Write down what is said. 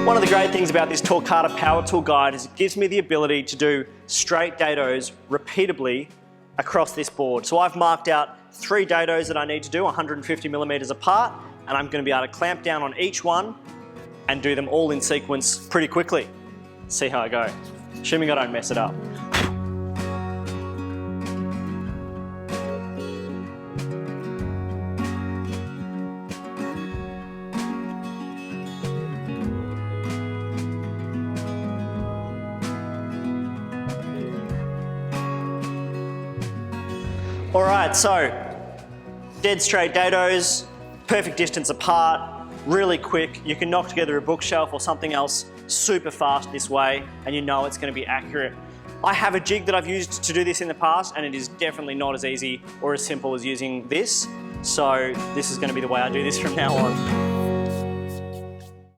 One of the great things about this Torquata Power Tool guide is it gives me the ability to do straight dados repeatably across this board. So I've marked out 3 dados that I need to do 150 millimeters apart, and I'm going to be able to clamp down on each one and do them all in sequence pretty quickly. See how I go, assuming I don't mess it up. All right, so dead straight dados, perfect distance apart, really quick. You can knock together a bookshelf or something else super fast this way, and you know it's going to be accurate. I have a jig that I've used to do this in the past, and it is definitely not as easy or as simple as using this. So this is going to be the way I do this from now on.